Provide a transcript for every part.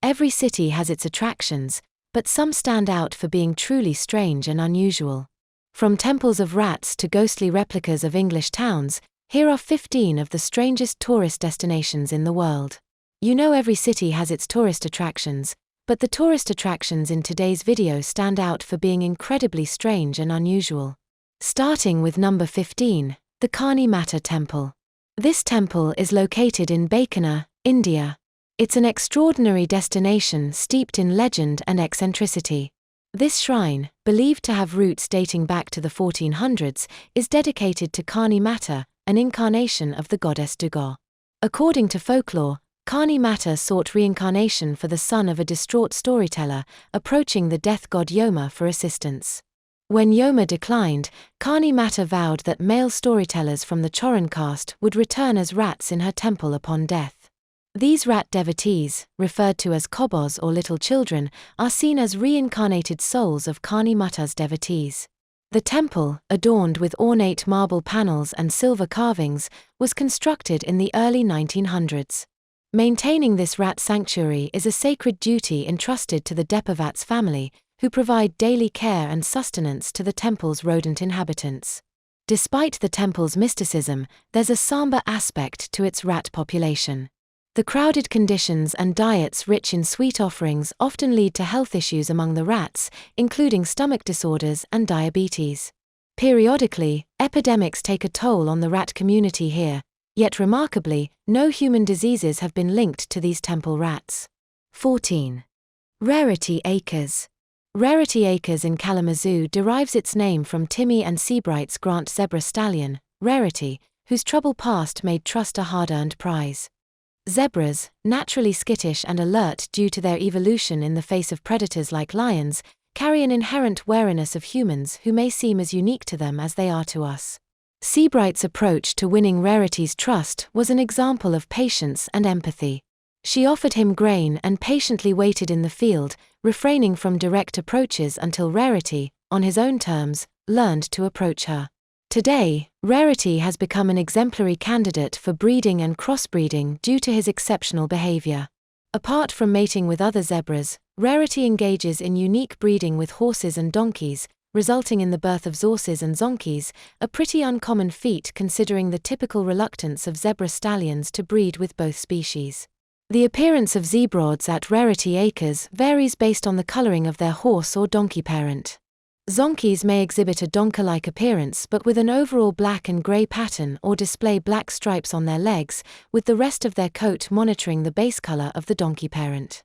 Every city has its attractions, but some stand out for being truly strange and unusual. From temples of rats to ghostly replicas of English towns, here are 15 of the strangest tourist destinations in the world. You know every city has its tourist attractions, but the tourist attractions in today's video stand out for being incredibly strange and unusual. Starting with number 15, the Kani Mata Temple. This temple is located in Bikaner, India. It's an extraordinary destination steeped in legend and eccentricity. This shrine, believed to have roots dating back to the 1400s, is dedicated to Kani Mata, an incarnation of the goddess Durga. According to folklore, Kani Mata sought reincarnation for the son of a distraught storyteller, approaching the death god Yoma for assistance. When Yoma declined, Kani Mata vowed that male storytellers from the Choran caste would return as rats in her temple upon death. These rat devotees, referred to as kobos or little children, are seen as reincarnated souls of Kani Mata's devotees. The temple, adorned with ornate marble panels and silver carvings, was constructed in the early 1900s. Maintaining this rat sanctuary is a sacred duty entrusted to the Depavats family, who provide daily care and sustenance to the temple's rodent inhabitants. Despite the temple's mysticism, there's a somber aspect to its rat population. The crowded conditions and diets rich in sweet offerings often lead to health issues among the rats, including stomach disorders and diabetes. Periodically, epidemics take a toll on the rat community here, yet remarkably, no human diseases have been linked to these temple rats. 14. Rarity Acres. Rarity Acres in Kalamazoo derives its name from Timmy and Seabright's Grant zebra stallion, Rarity, whose troubled past made trust a hard-earned prize. Zebras, naturally skittish and alert due to their evolution in the face of predators like lions, carry an inherent wariness of humans who may seem as unique to them as they are to us. Seabright's approach to winning Rarity's trust was an example of patience and empathy. She offered him grain and patiently waited in the field, refraining from direct approaches until Rarity, on his own terms, learned to approach her. Today, Rarity has become an exemplary candidate for breeding and crossbreeding due to his exceptional behavior. Apart from mating with other zebras, Rarity engages in unique breeding with horses and donkeys, resulting in the birth of zorses and zonkies, a pretty uncommon feat considering the typical reluctance of zebra stallions to breed with both species. The appearance of zebroids at Rarity Acres varies based on the coloring of their horse or donkey parent. Zonkies may exhibit a donker-like appearance but with an overall black and grey pattern or display black stripes on their legs, with the rest of their coat monitoring the base colour of the donkey parent.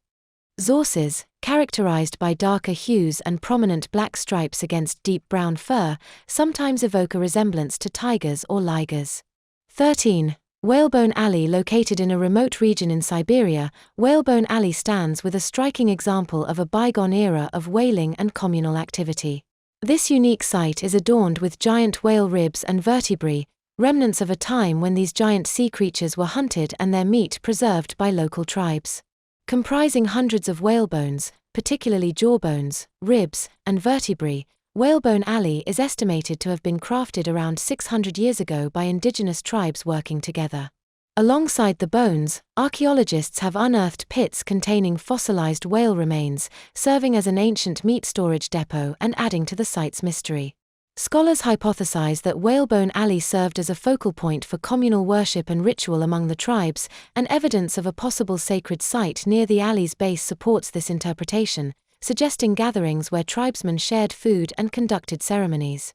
Zorses, characterized by darker hues and prominent black stripes against deep brown fur, sometimes evoke a resemblance to tigers or ligers. 13. Whalebone Alley. Located in a remote region in Siberia, Whalebone Alley stands with a striking example of a bygone era of whaling and communal activity. This unique site is adorned with giant whale ribs and vertebrae, remnants of a time when these giant sea creatures were hunted and their meat preserved by local tribes. Comprising hundreds of whalebones, particularly jawbones, ribs, and vertebrae, Whalebone Alley is estimated to have been crafted around 600 years ago by indigenous tribes working together. Alongside the bones, archaeologists have unearthed pits containing fossilized whale remains, serving as an ancient meat storage depot and adding to the site's mystery. Scholars hypothesize that Whalebone Alley served as a focal point for communal worship and ritual among the tribes, and evidence of a possible sacred site near the alley's base supports this interpretation, suggesting gatherings where tribesmen shared food and conducted ceremonies.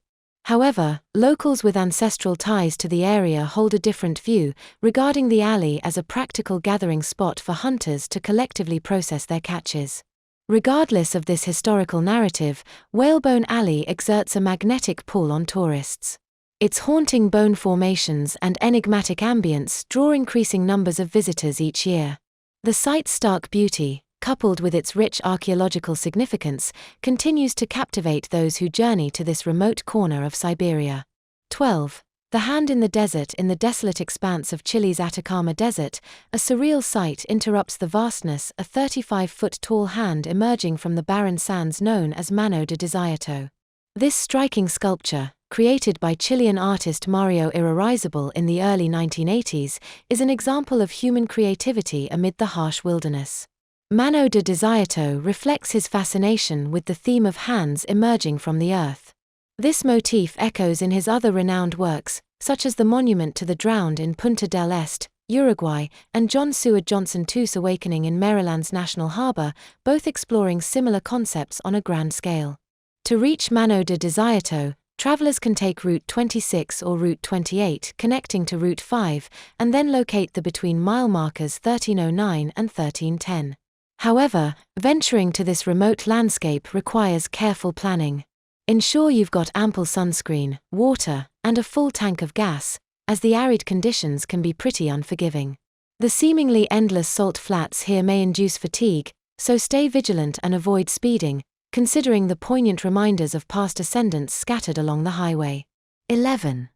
However, locals with ancestral ties to the area hold a different view, regarding the alley as a practical gathering spot for hunters to collectively process their catches. Regardless of this historical narrative, Whalebone Alley exerts a magnetic pull on tourists. Its haunting bone formations and enigmatic ambience draw increasing numbers of visitors each year. The site's stark beauty, coupled with its rich archaeological significance, continues to captivate those who journey to this remote corner of Siberia. 12. The Hand in the Desert. In the desolate expanse of Chile's Atacama Desert, a surreal sight interrupts the vastness, a 35-foot-tall hand emerging from the barren sands known as Mano de Desierto. This striking sculpture, created by Chilean artist Mario Irarrázaval in the early 1980s, is an example of human creativity amid the harsh wilderness. Mano de Desierto reflects his fascination with the theme of hands emerging from the earth. This motif echoes in his other renowned works, such as the Monument to the Drowned in Punta del Este, Uruguay, and John Seward Johnson II's Awakening in Maryland's National Harbor, both exploring similar concepts on a grand scale. To reach Mano de Desierto, travelers can take Route 26 or Route 28 connecting to Route 5, and then locate the between mile markers 1309 and 1310. However, venturing to this remote landscape requires careful planning. Ensure you've got ample sunscreen, water, and a full tank of gas, as the arid conditions can be pretty unforgiving. The seemingly endless salt flats here may induce fatigue, so stay vigilant and avoid speeding, considering the poignant reminders of past ascendants scattered along the highway. 11.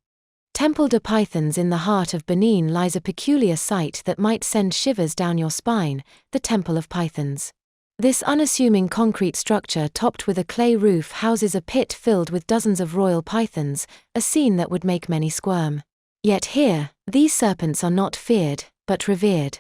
Temple de Pythons. In the heart of Benin lies a peculiar sight that might send shivers down your spine, the Temple of Pythons. This unassuming concrete structure topped with a clay roof houses a pit filled with dozens of royal pythons, a scene that would make many squirm. Yet here, these serpents are not feared, but revered.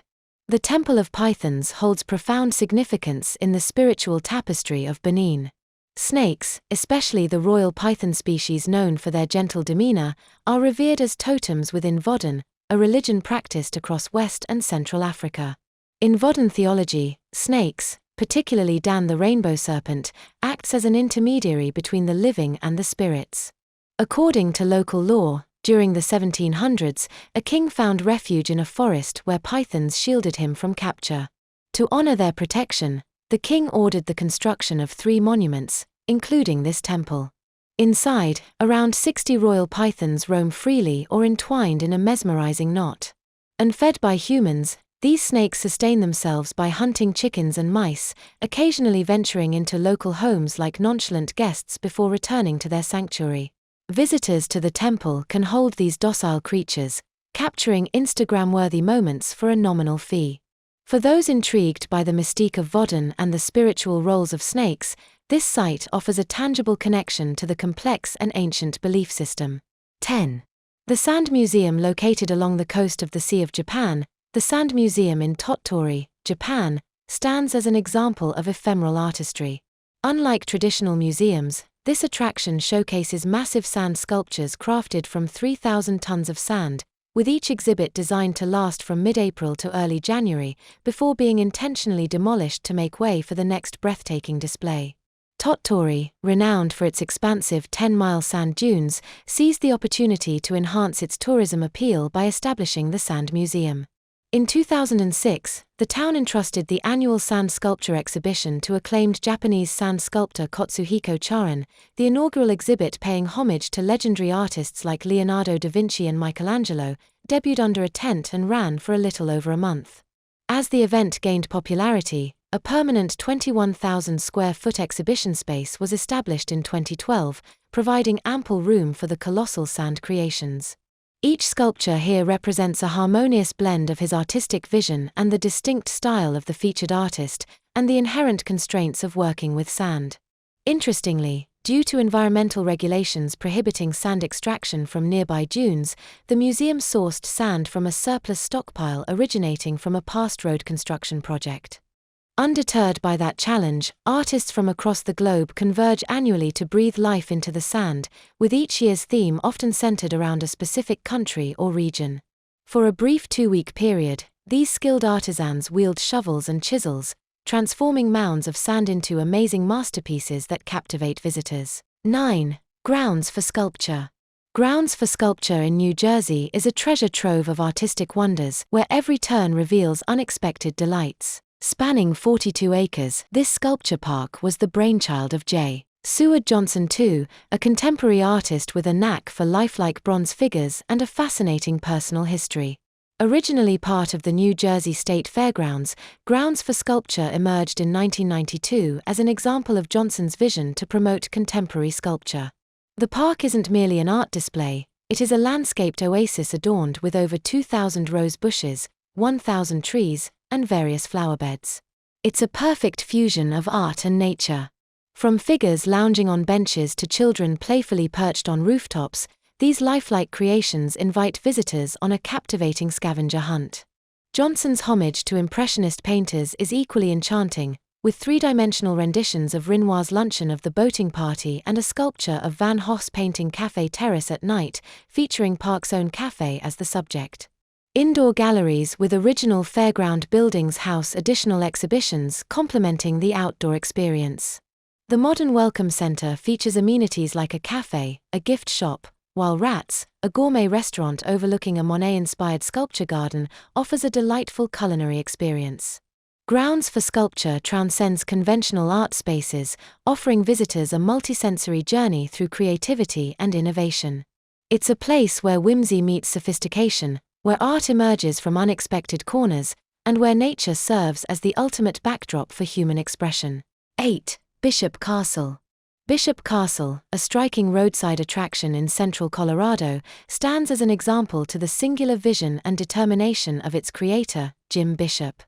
The Temple of Pythons holds profound significance in the spiritual tapestry of Benin. Snakes, especially the royal python species known for their gentle demeanor, are revered as totems within Vodun, a religion practiced across West and Central Africa. In Vodun theology, snakes, particularly Dan the rainbow serpent, acts as an intermediary between the living and the spirits. According to local law, during the 1700s, a king found refuge in a forest where pythons shielded him from capture. To honor their protection, the king ordered the construction of 3 monuments, including this temple. Inside, around 60 royal pythons roam freely or entwined in a mesmerizing knot. Unfed by humans, these snakes sustain themselves by hunting chickens and mice, occasionally venturing into local homes like nonchalant guests before returning to their sanctuary. Visitors to the temple can hold these docile creatures, capturing Instagram-worthy moments for a nominal fee. For those intrigued by the mystique of Vodun and the spiritual roles of snakes, this site offers a tangible connection to the complex and ancient belief system. 10. The Sand Museum. Located along the coast of the Sea of Japan, the Sand Museum in Tottori, Japan, stands as an example of ephemeral artistry. Unlike traditional museums, this attraction showcases massive sand sculptures crafted from 3,000 tons of sand, with each exhibit designed to last from mid-April to early January, before being intentionally demolished to make way for the next breathtaking display. Tottori, renowned for its expansive 10-mile sand dunes, seized the opportunity to enhance its tourism appeal by establishing the Sand Museum. In 2006, the town entrusted the annual sand sculpture exhibition to acclaimed Japanese sand sculptor Katsuhiko Charan, the inaugural exhibit paying homage to legendary artists like Leonardo da Vinci and Michelangelo, debuted under a tent and ran for a little over a month. As the event gained popularity, a permanent 21,000 square foot exhibition space was established in 2012, providing ample room for the colossal sand creations. Each sculpture here represents a harmonious blend of his artistic vision and the distinct style of the featured artist, and the inherent constraints of working with sand. Interestingly, due to environmental regulations prohibiting sand extraction from nearby dunes, the museum sourced sand from a surplus stockpile originating from a past road construction project. Undeterred by that challenge, artists from across the globe converge annually to breathe life into the sand, with each year's theme often centered around a specific country or region. For a brief 2-week period, these skilled artisans wield shovels and chisels, transforming mounds of sand into amazing masterpieces that captivate visitors. 9. Grounds for Sculpture. Grounds for Sculpture in New Jersey is a treasure trove of artistic wonders where every turn reveals unexpected delights. Spanning 42 acres, this sculpture park was the brainchild of J. Seward Johnson II, a contemporary artist with a knack for lifelike bronze figures and a fascinating personal history. Originally part of the New Jersey State Fairgrounds, Grounds for Sculpture emerged in 1992 as an example of Johnson's vision to promote contemporary sculpture. The park isn't merely an art display, it is a landscaped oasis adorned with over 2,000 rose bushes, 1,000 trees, and various flowerbeds. It's a perfect fusion of art and nature. From figures lounging on benches to children playfully perched on rooftops, these lifelike creations invite visitors on a captivating scavenger hunt. Johnson's homage to Impressionist painters is equally enchanting, with three-dimensional renditions of Renoir's Luncheon of the Boating Party and a sculpture of Van Gogh's painting Café Terrace at Night, featuring Park's own café as the subject. Indoor galleries with original fairground buildings house additional exhibitions complementing the outdoor experience. The modern Welcome Center features amenities like a café, a gift shop, while Rats, a gourmet restaurant overlooking a Monet-inspired sculpture garden, offers a delightful culinary experience. Grounds for Sculpture transcends conventional art spaces, offering visitors a multisensory journey through creativity and innovation. It's a place where whimsy meets sophistication, where art emerges from unexpected corners, and where nature serves as the ultimate backdrop for human expression. 8. Bishop Castle. Bishop Castle, a striking roadside attraction in central Colorado, stands as an example to the singular vision and determination of its creator, Jim Bishop.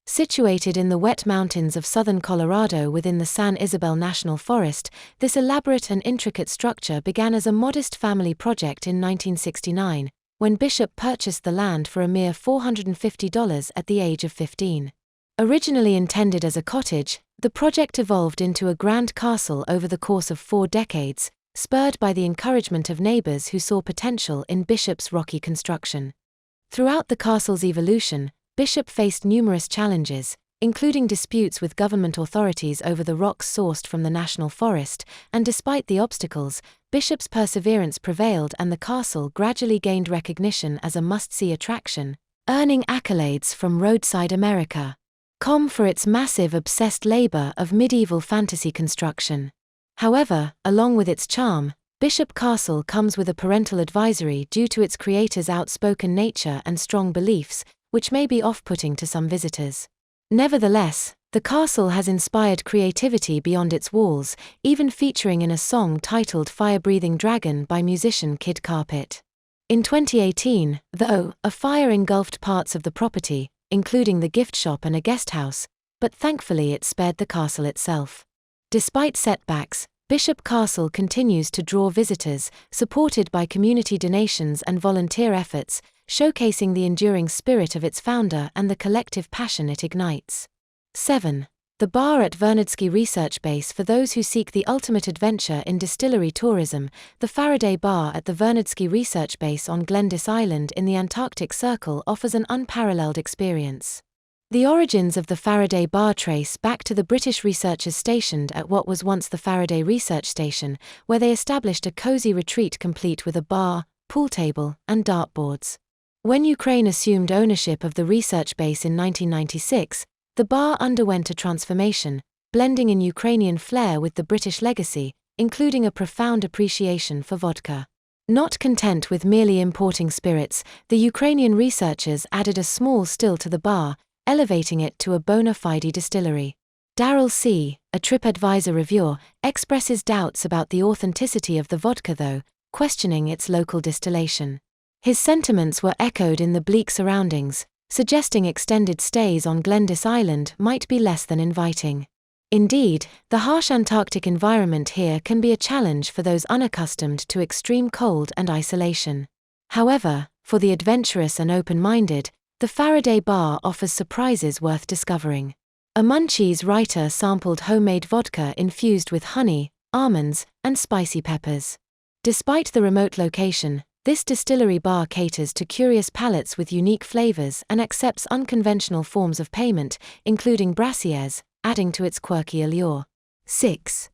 Situated in the wet mountains of southern Colorado within the San Isabel National Forest, this elaborate and intricate structure began as a modest family project in 1969, when Bishop purchased the land for a mere $450 at the age of 15. Originally intended as a cottage, the project evolved into a grand castle over the course of 4 decades, spurred by the encouragement of neighbors who saw potential in Bishop's rocky construction. Throughout the castle's evolution, Bishop faced numerous challenges, including disputes with government authorities over the rocks sourced from the national forest, and despite the obstacles, Bishop's perseverance prevailed and the castle gradually gained recognition as a must-see attraction, earning accolades from Roadside America.com for its massive obsessed labor of medieval fantasy construction. However, along with its charm, Bishop Castle comes with a parental advisory due to its creator's outspoken nature and strong beliefs, which may be off-putting to some visitors. Nevertheless, the castle has inspired creativity beyond its walls, even featuring in a song titled Fire-Breathing Dragon by musician Kid Carpet. In 2018, though, a fire engulfed parts of the property, including the gift shop and a guest house, but thankfully it spared the castle itself. Despite setbacks, Bishop Castle continues to draw visitors, supported by community donations and volunteer efforts, showcasing the enduring spirit of its founder and the collective passion it ignites. 7. The Bar at Vernadsky Research Base. For those who seek the ultimate adventure in distillery tourism, the Faraday Bar at the Vernadsky Research Base on Glendiss Island in the Antarctic Circle offers an unparalleled experience. The origins of the Faraday Bar trace back to the British researchers stationed at what was once the Faraday Research Station, where they established a cozy retreat complete with a bar, pool table, and dartboards. When Ukraine assumed ownership of the research base in 1996, the bar underwent a transformation, blending in Ukrainian flair with the British legacy, including a profound appreciation for vodka. Not content with merely importing spirits, the Ukrainian researchers added a small still to the bar, elevating it to a bona fide distillery. Daryl C., a TripAdvisor reviewer, expresses doubts about the authenticity of the vodka though, questioning its local distillation. His sentiments were echoed in the bleak surroundings, suggesting extended stays on Glendiss Island might be less than inviting. Indeed, the harsh Antarctic environment here can be a challenge for those unaccustomed to extreme cold and isolation. However, for the adventurous and open-minded, the Faraday Bar offers surprises worth discovering. A Munchies writer sampled homemade vodka infused with honey, almonds, and spicy peppers. Despite the remote location, this distillery bar caters to curious palates with unique flavors and accepts unconventional forms of payment, including brassieres, adding to its quirky allure. 6.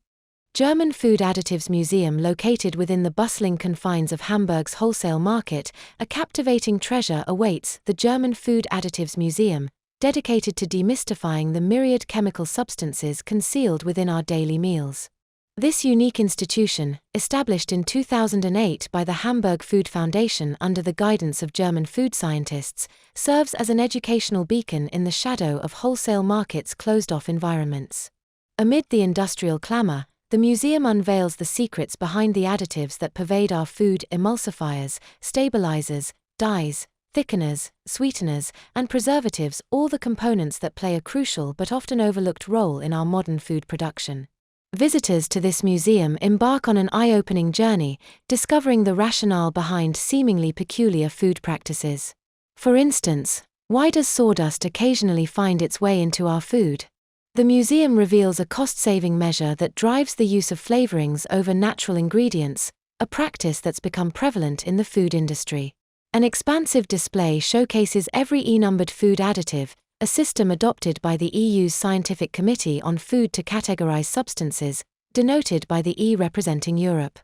German Food Additives Museum. Located within the bustling confines of Hamburg's wholesale market, a captivating treasure awaits. The German Food Additives Museum, dedicated to demystifying the myriad chemical substances concealed within our daily meals. This unique institution, established in 2008 by the Hamburg Food Foundation under the guidance of German food scientists, serves as an educational beacon in the shadow of wholesale markets' closed-off environments. Amid the industrial clamor, the museum unveils the secrets behind the additives that pervade our food: emulsifiers, stabilizers, dyes, thickeners, sweeteners, and preservatives, all the components that play a crucial but often overlooked role in our modern food production. Visitors to this museum embark on an eye-opening journey, discovering the rationale behind seemingly peculiar food practices. For instance, Why does sawdust occasionally find its way into our food? The museum reveals a cost-saving measure that drives the use of flavorings over natural ingredients, a practice that's become prevalent in the food industry. An expansive display showcases every E-numbered food additive, a system adopted by the EU's Scientific Committee on Food to categorize substances, denoted by the E representing Europe.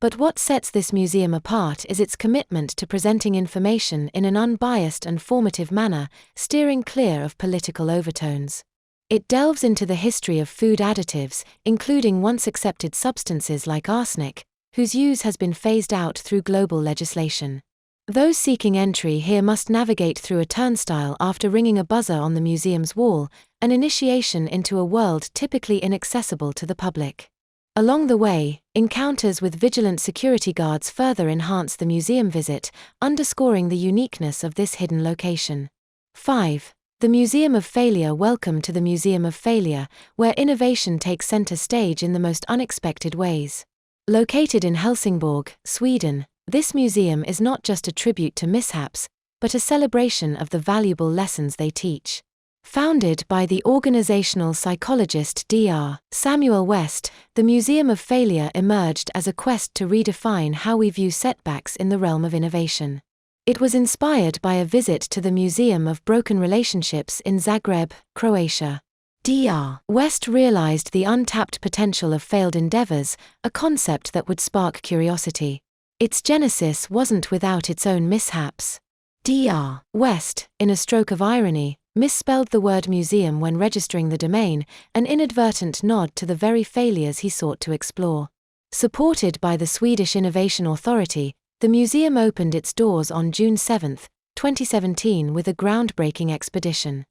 But what sets this museum apart is its commitment to presenting information in an unbiased and formative manner, steering clear of political overtones. It delves into the history of food additives, including once accepted substances like arsenic, whose use has been phased out through global legislation. Those seeking entry here must navigate through a turnstile after ringing a buzzer on the museum's wall, an initiation into a world typically inaccessible to the public. Along the way, encounters with vigilant security guards further enhance the museum visit, underscoring the uniqueness of this hidden location. 5. The Museum of Failure. Welcome to the Museum of Failure, where innovation takes center stage in the most unexpected ways. Located in Helsingborg, Sweden, this museum is not just a tribute to mishaps, but a celebration of the valuable lessons they teach. Founded by the organizational psychologist Dr. Samuel West, the Museum of Failure emerged as a quest to redefine how we view setbacks in the realm of innovation. It was inspired by a visit to the Museum of Broken Relationships in Zagreb, Croatia. Dr. West realized the untapped potential of failed endeavors, a concept that would spark curiosity. Its genesis wasn't without its own mishaps. Dr. West, in a stroke of irony, misspelled the word museum when registering the domain, an inadvertent nod to the very failures he sought to explore. Supported by the Swedish Innovation Authority, the museum opened its doors on June 7, 2017 with a groundbreaking expedition.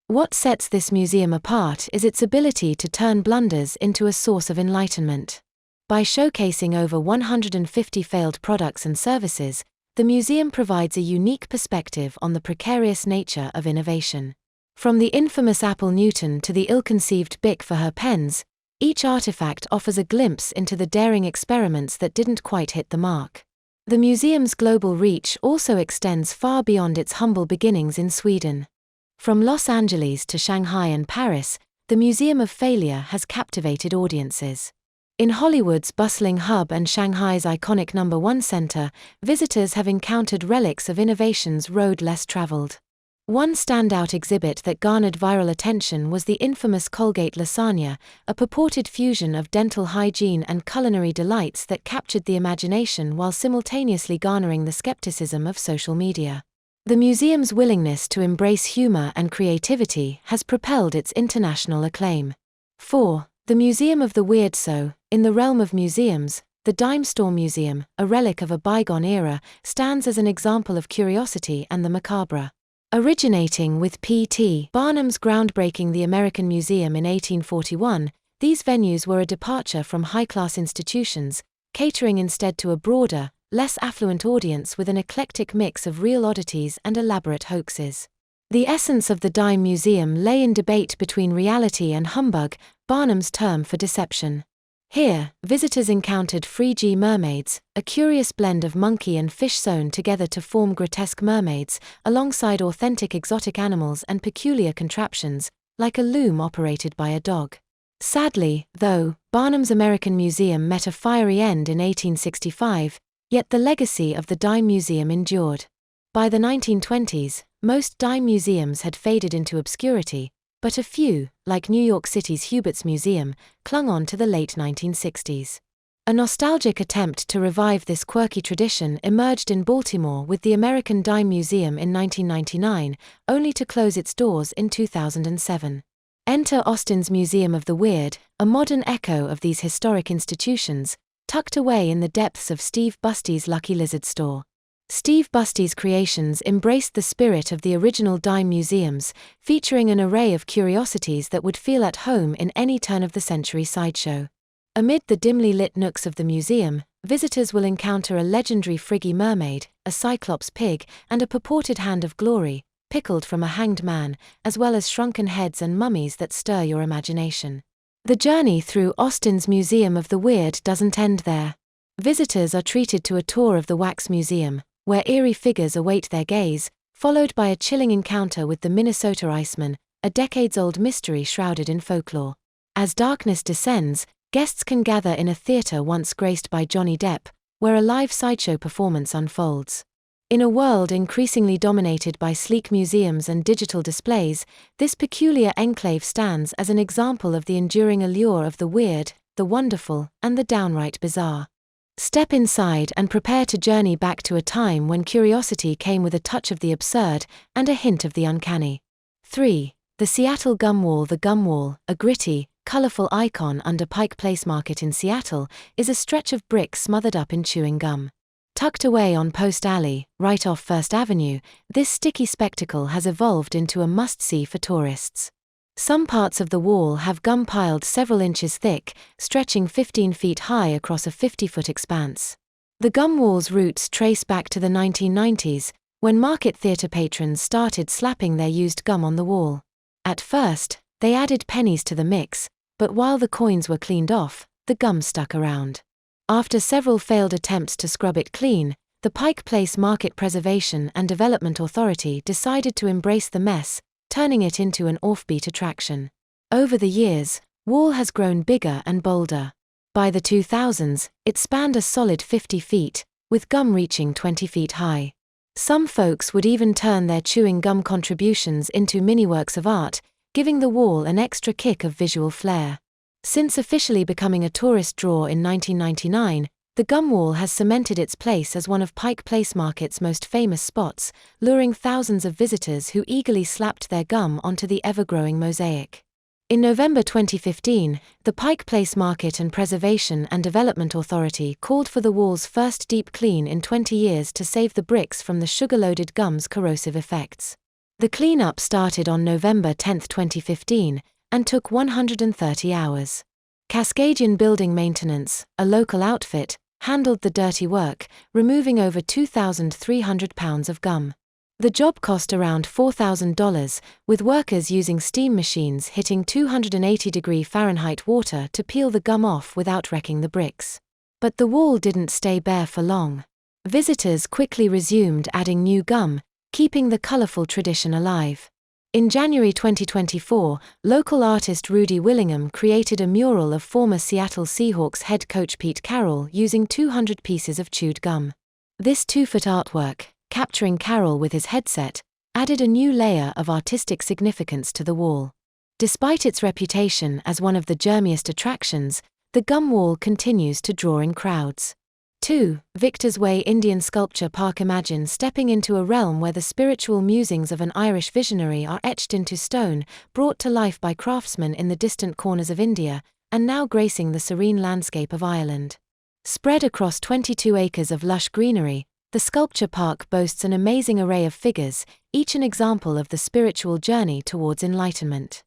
What sets this museum apart is its ability to turn blunders into a source of enlightenment. By showcasing over 150 failed products and services, the museum provides a unique perspective on the precarious nature of innovation. From the infamous Apple Newton to the ill-conceived Bic for her pens, each artifact offers a glimpse into the daring experiments that didn't quite hit the mark. The museum's global reach also extends far beyond its humble beginnings in Sweden. From Los Angeles to Shanghai and Paris, the Museum of Failure has captivated audiences. In Hollywood's bustling hub and Shanghai's iconic No. 1 center, visitors have encountered relics of innovation's road less traveled. One standout exhibit that garnered viral attention was the infamous Colgate lasagna, a purported fusion of dental hygiene and culinary delights that captured the imagination while simultaneously garnering the skepticism of social media. The museum's willingness to embrace humor and creativity has propelled its international acclaim. 4. The Museum of the Weird. In the realm of museums, the Dime Store Museum, a relic of a bygone era, stands as an example of curiosity and the macabre. Originating with P.T. Barnum's groundbreaking the American Museum in 1841, these venues were a departure from high-class institutions, catering instead to a broader, less affluent audience with an eclectic mix of real oddities and elaborate hoaxes. The essence of the Dime Museum lay in debate between reality and humbug, Barnum's term for deception. Here, visitors encountered 3G mermaids, a curious blend of monkey and fish sewn together to form grotesque mermaids, alongside authentic exotic animals and peculiar contraptions, like a loom operated by a dog. Sadly, though, Barnum's American Museum met a fiery end in 1865, yet the legacy of the Dime Museum endured. By the 1920s, most dime museums had faded into obscurity, but a few, like New York City's Hubert's Museum, clung on to the late 1960s. A nostalgic attempt to revive this quirky tradition emerged in Baltimore with the American Dime Museum in 1999, only to close its doors in 2007. Enter Austin's Museum of the Weird, a modern echo of these historic institutions, tucked away in the depths of Steve Busty's Lucky Lizard store. Steve Busty's creations embraced the spirit of the original dime museums, featuring an array of curiosities that would feel at home in any turn-of-the-century sideshow. Amid the dimly lit nooks of the museum, visitors will encounter a legendary friggy mermaid, a cyclops pig, and a purported hand of glory, pickled from a hanged man, as well as shrunken heads and mummies that stir your imagination. The journey through Austin's Museum of the Weird doesn't end there. Visitors are treated to a tour of the Wax Museum, where eerie figures await their gaze, followed by a chilling encounter with the Minnesota Iceman, a decades-old mystery shrouded in folklore. As darkness descends, guests can gather in a theater once graced by Johnny Depp, where a live sideshow performance unfolds. In a world increasingly dominated by sleek museums and digital displays, this peculiar enclave stands as an example of the enduring allure of the weird, the wonderful, and the downright bizarre. Step inside and prepare to journey back to a time when curiosity came with a touch of the absurd and a hint of the uncanny. 3. The Seattle Gum Wall. The Gum Wall, a gritty, colorful icon under Pike Place Market in Seattle, is a stretch of brick smothered up in chewing gum. Tucked away on Post Alley, right off First Avenue, this sticky spectacle has evolved into a must-see for tourists. Some parts of the wall have gum piled several inches thick, stretching 15 feet high across a 50-foot expanse. The gum wall's roots trace back to the 1990s, when market theater patrons started slapping their used gum on the wall. At first, they added pennies to the mix, but while the coins were cleaned off, the gum stuck around. After several failed attempts to scrub it clean, the Pike Place Market Preservation and Development Authority decided to embrace the mess, turning it into an offbeat attraction. Over the years, wall has grown bigger and bolder. By the 2000s, it spanned a solid 50 feet, with gum reaching 20 feet high. Some folks would even turn their chewing gum contributions into mini works of art, giving the wall an extra kick of visual flair. Since officially becoming a tourist draw in 1999, the gum wall has cemented its place as one of Pike Place Market's most famous spots, luring thousands of visitors who eagerly slapped their gum onto the ever-growing mosaic. In November 2015, the Pike Place Market and Preservation and Development Authority called for the wall's first deep clean in 20 years to save the bricks from the sugar-loaded gum's corrosive effects. The cleanup started on November 10, 2015, and took 130 hours. Cascadian Building Maintenance, a local outfit, handled the dirty work, removing over 2,300 pounds of gum. The job cost around $4,000, with workers using steam machines hitting 280-degree Fahrenheit water to peel the gum off without wrecking the bricks. But the wall didn't stay bare for long. Visitors quickly resumed adding new gum, keeping the colorful tradition alive. In January 2024, local artist Rudy Willingham created a mural of former Seattle Seahawks head coach Pete Carroll using 200 pieces of chewed gum. This 2-foot artwork, capturing Carroll with his headset, added a new layer of artistic significance to the wall. Despite its reputation as one of the germiest attractions, the gum wall continues to draw in crowds. 2. Victor's Way Indian Sculpture Park. Imagine stepping into a realm where the spiritual musings of an Irish visionary are etched into stone, brought to life by craftsmen in the distant corners of India, and now gracing the serene landscape of Ireland. Spread across 22 acres of lush greenery, the sculpture park boasts an amazing array of figures, each an example of the spiritual journey towards enlightenment.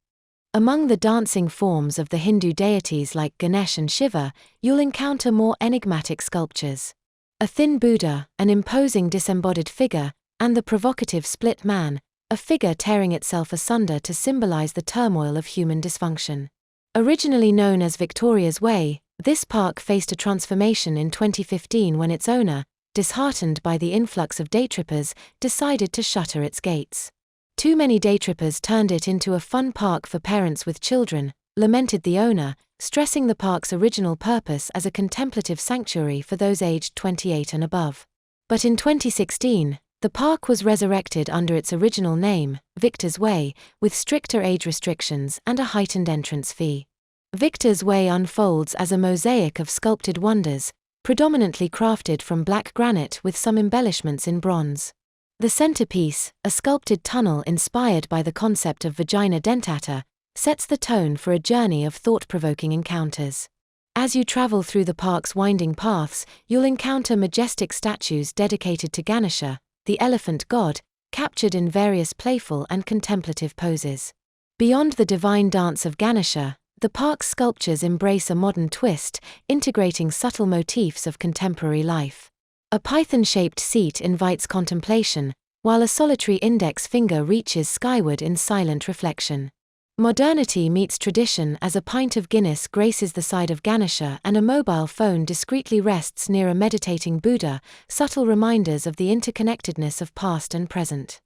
Among the dancing forms of the Hindu deities like Ganesh and Shiva, you'll encounter more enigmatic sculptures. A thin Buddha, an imposing disembodied figure, and the provocative split man, a figure tearing itself asunder to symbolize the turmoil of human dysfunction. Originally known as Victoria's Way, this park faced a transformation in 2015 when its owner, disheartened by the influx of daytrippers, decided to shutter its gates. Too many daytrippers turned it into a fun park for parents with children, lamented the owner, stressing the park's original purpose as a contemplative sanctuary for those aged 28 and above. But in 2016, the park was resurrected under its original name, Victor's Way, with stricter age restrictions and a heightened entrance fee. Victor's Way unfolds as a mosaic of sculpted wonders, predominantly crafted from black granite with some embellishments in bronze. The centerpiece, a sculpted tunnel inspired by the concept of vagina dentata, sets the tone for a journey of thought-provoking encounters. As you travel through the park's winding paths, you'll encounter majestic statues dedicated to Ganesha, the elephant god, captured in various playful and contemplative poses. Beyond the divine dance of Ganesha, the park's sculptures embrace a modern twist, integrating subtle motifs of contemporary life. A python-shaped seat invites contemplation, while a solitary index finger reaches skyward in silent reflection. Modernity meets tradition as a pint of Guinness graces the side of Ganesha and a mobile phone discreetly rests near a meditating Buddha, subtle reminders of the interconnectedness of past and present.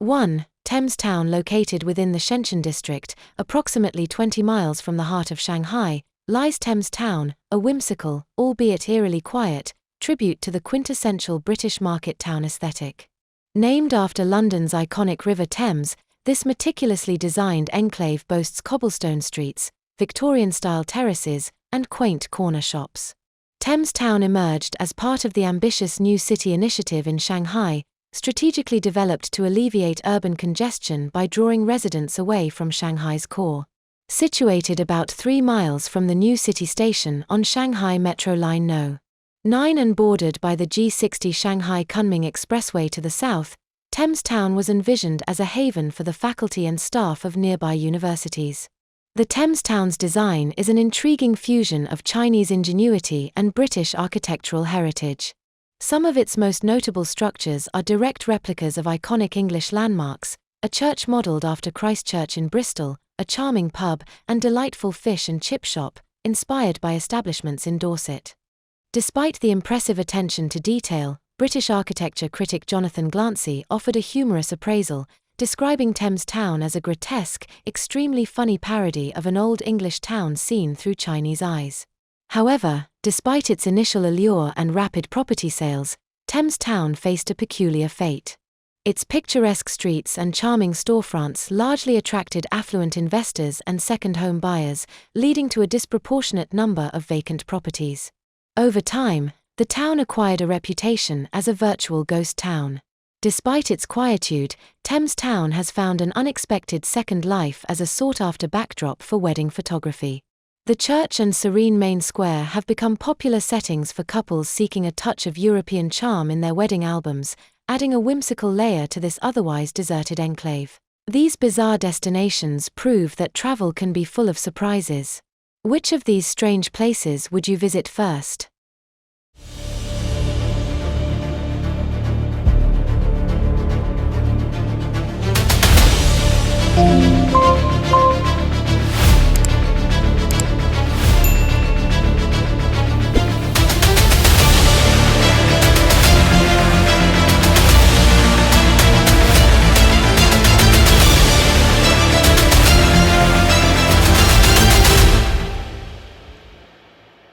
1. Thames Town, located within the Shenzhen district, approximately 20 miles from the heart of Shanghai, lies Thames Town, a whimsical, albeit eerily quiet, tribute to the quintessential British market town aesthetic. Named after London's iconic River Thames, this meticulously designed enclave boasts cobblestone streets, Victorian-style terraces, and quaint corner shops. Thames Town emerged as part of the ambitious New City initiative in Shanghai, strategically developed to alleviate urban congestion by drawing residents away from Shanghai's core. Situated about 3 miles from the New City station on Shanghai Metro Line No. 9 and bordered by the G60 Shanghai Kunming Expressway to the south, Thames Town was envisioned as a haven for the faculty and staff of nearby universities. The Thames Town's design is an intriguing fusion of Chinese ingenuity and British architectural heritage. Some of its most notable structures are direct replicas of iconic English landmarks, a church modelled after Christ Church in Bristol, a charming pub, and delightful fish and chip shop, inspired by establishments in Dorset. Despite the impressive attention to detail, British architecture critic Jonathan Glancy offered a humorous appraisal, describing Thames Town as a grotesque, extremely funny parody of an old English town seen through Chinese eyes. However, despite its initial allure and rapid property sales, Thames Town faced a peculiar fate. Its picturesque streets and charming storefronts largely attracted affluent investors and second-home buyers, leading to a disproportionate number of vacant properties. Over time, the town acquired a reputation as a virtual ghost town. Despite its quietude, Thames Town has found an unexpected second life as a sought-after backdrop for wedding photography. The church and serene main square have become popular settings for couples seeking a touch of European charm in their wedding albums, adding a whimsical layer to this otherwise deserted enclave. These bizarre destinations prove that travel can be full of surprises. Which of these strange places would you visit first?